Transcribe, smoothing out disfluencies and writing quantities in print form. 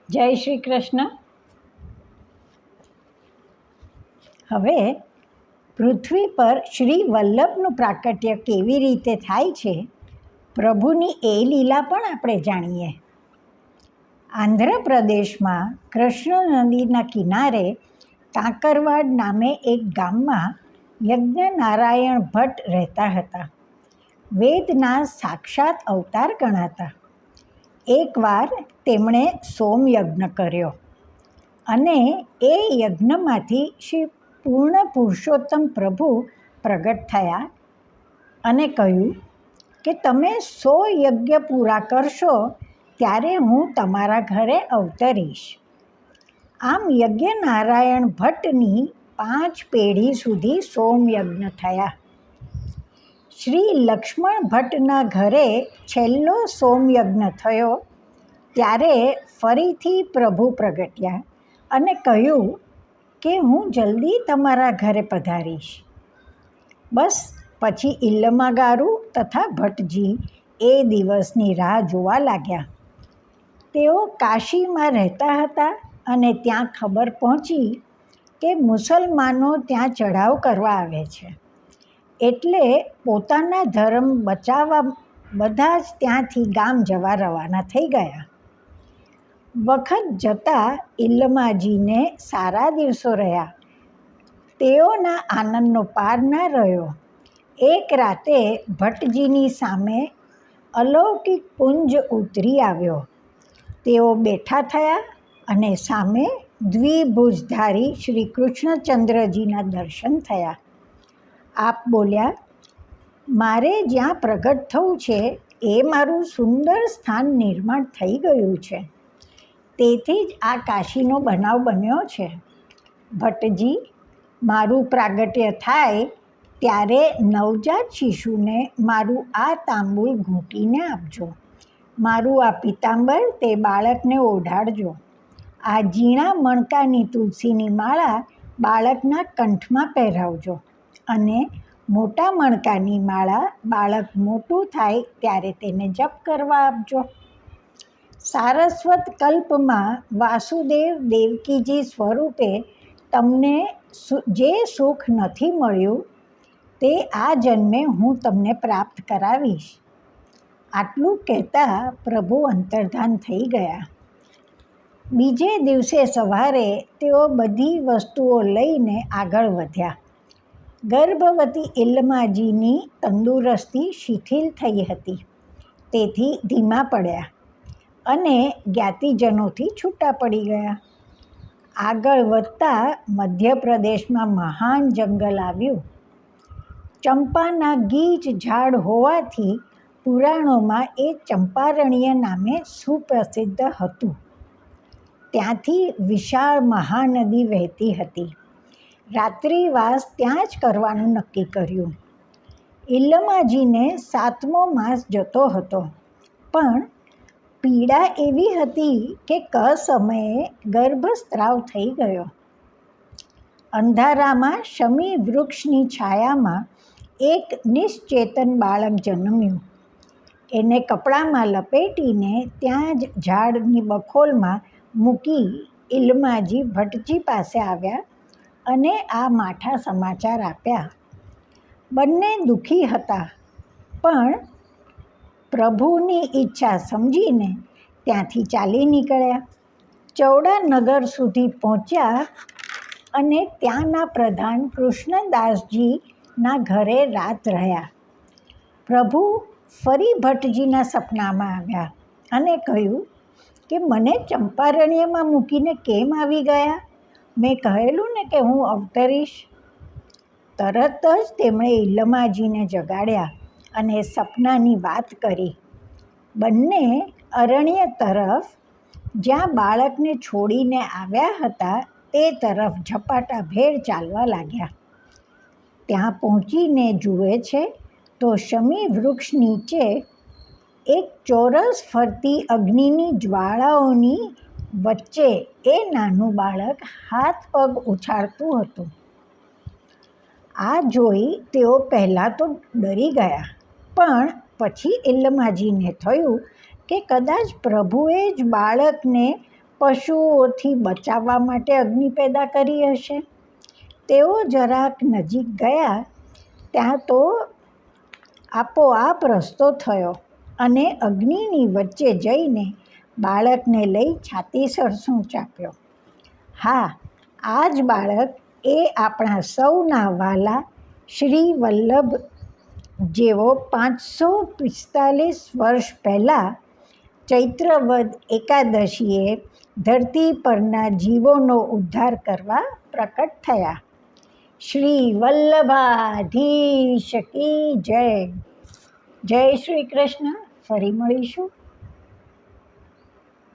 જય શ્રી કૃષ્ણ. હવે પૃથ્વી પર શ્રી વલ્લભનું પ્રાકટ્ય કેવી રીતે થાય છે, પ્રભુની એ લીલા પણ આપણે જાણીએ. આંધ્રપ્રદેશમાં કૃષ્ણ નદીના કિનારે કાંકરવાડ નામે એક ગામમાં યજ્ઞનારાયણ ભટ્ટ રહેતા હતા. વેદના સાક્ષાત અવતાર ગણાતા. એકવાર તેમણે સોમયજ્ઞ કર્યો અને એ યજ્ઞમાંથી શ્રી પૂર્ણ પુરુષોત્તમ પ્રભુ પ્રગટ થયા અને કહ્યું કે તમે 100 યજ્ઞ પૂરા કરશો ત્યારે હું તમારા ઘરે અવતરીશ. આમ યજ્ઞનારાયણ ભટ્ટની 5 પેઢી સુધી સોમયજ્ઞ થયા. શ્રી લક્ષ્મણ ભટ્ટના ઘરે છેલ્લો સોમયજ્ઞ થયો ત્યારે ફરીથી પ્રભુ પ્રગટ્યા અને કહ્યું કે હું જલ્દી તમારા ઘરે પધારીશ. બસ પછી ઇલ્લમાગારુ તથા ભટ્ટજી એ દિવસની રાહ જોવા લાગ્યા. તેઓ કાશીમાં રહેતા હતા અને ત્યાં ખબર પહોંચી કે મુસલમાનો ત્યાં ચઢાવ કરવા આવે છે, એટલે પોતાના ધર્મ બચાવવા બધા જ ત્યાંથી ગામ જવા રવાના થઈ ગયા. વખત જતાં ઇલ્લમાજીને સારા દિવસો રહ્યા. તેઓના આનંદનો પાર ન રહ્યો. એક રાતે ભટ્ટજીની સામે અલૌકિક પુંજ ઉતરી આવ્યો. તેઓ બેઠા થયા અને સામે દ્વિભુજધારી શ્રી કૃષ્ણચંદ્રજીના દર્શન થયા. આપ બોલ્યા, મારે જ્યાં પ્રગટ થવું છે એ મારું સુંદર સ્થાન નિર્માણ થઈ ગયું છે, તેથી જ આ કાશીનો બનાવ બન્યો છે. ભટ્ટજી, મારું પ્રાગટ્ય થાય ત્યારે નવજાત શિશુને મારું આ તાંબુલ ઘૂંટીને આપજો. મારું આ પિતાંબર તે બાળકને ઓઢાડજો. આ ઝીણા મણકાની તુલસીની માળા બાળકના કંઠમાં પહેરાવજો અને મોટા મણકાની માળા બાળક મોટું થાય ત્યારે તેને જપ કરવા આપજો. સારસ્વત કલ્પમાં વાસુદેવ દેવકીજી સ્વરૂપે તમને જે સુખ નથી મળ્યું તે આ જન્મે હું તમને પ્રાપ્ત કરાવીશ. આટલું કહેતા પ્રભુ અંતર્ધાન થઈ ગયા. બીજે દિવસે સવારે તેઓ બધી વસ્તુઓ લઈને આગળ વધ્યા. ગર્ભવતી ઇલ્લમાજીની તંદુરસ્તી શિથિલ થઈ હતી, તેથી ધીમા પડ્યા અને જ્ઞાતિજનોથી છૂટા પડી ગયા. આગળ વધતા મધ્યપ્રદેશમાં મહાન જંગલ આવ્યું. ચંપાના ગીચ ઝાડ હોવાથી પુરાણોમાં એ ચંપારણ્ય નામે સુપ્રસિદ્ધ હતું. ત્યાંથી વિશાળ મહાનદી વહેતી હતી. રાત્રિવાસ ત્યાં જ કરવાનું નક્કી કર્યું. ઇલ્લમાજીને 7મો માસ જતો હતો, પણ પીડા એવી હતી કે સમયે ગર્ભસ્રાવ થઈ ગયો. અંધારામાં શમી વૃક્ષની છાયામાં એક નિશ્ચેતન બાળક જન્મ્યું. એને કપડામાં લપેટીને ત્યાં જ ઝાડની બખોલમાં મૂકી ઇલ્લમાજી ભટ્ટજી પાસે આવ્યા અને આ માઠા સમાચાર આપ્યા. બંને દુઃખી હતા, પણ પ્રભુની ઈચ્છા સમજીને ત્યાંથી ચાલી નીકળ્યા. ચૌડા નગર સુધી પહોંચ્યા અને ત્યાંના પ્રધાન કૃષ્ણદાસજીના ઘરે રાત રહ્યા. પ્રભુ ફરી ભટ્ટજીના સપનામાં આવ્યા અને કહ્યું કે મને ચંપારણ્યમાં મૂકીને કેમ આવી ગયા? મેં કહેલું ને કે હું અવતરીશ. તરત જ તેમણે ઇલ્લમાજીને જગાડ્યા અને સપનાની વાત કરી. બંને અરણ્ય તરફ, જ્યાં બાળકને છોડીને આવ્યા હતા તે તરફ ઝપાટાભેર ચાલવા લાગ્યા. ત્યાં પહોંચીને જુએ છે તો શમી વૃક્ષ નીચે એક ચોરસ ફરતી અગ્નિની જ્વાળાઓની વચ્ચે એ નાનું બાળક હાથ પગ ઉછાળતું હતું. આ જોઈ તેઓ પહેલાં તો ડરી ગયા, પણ પછી ઇલ્લમાજીને થયું કે કદાચ પ્રભુએ જ બાળકને પશુઓથી બચાવવા માટે અગ્નિ પેદા કરી હશે. તેઓ જરાક નજીક ગયા ત્યાં તો આપોઆપ રસ્તો થયો અને અગ્નિની વચ્ચે જઈને બાળકને લઈ છાતીસર સૂંચ આપ્યો. હા, આ જ બાળક એ આપણા સૌના વહાલા શ્રી વલ્લભ, જેઓ 545 વર્ષ પહેલાં ચૈત્રવદ એકાદશીએ ધરતી પરના જીવોનો ઉદ્ધાર કરવા પ્રકટ થયા. શ્રી વલ્લભાધીશ કી જય. જય શ્રી કૃષ્ણ. ફરી મળીશું.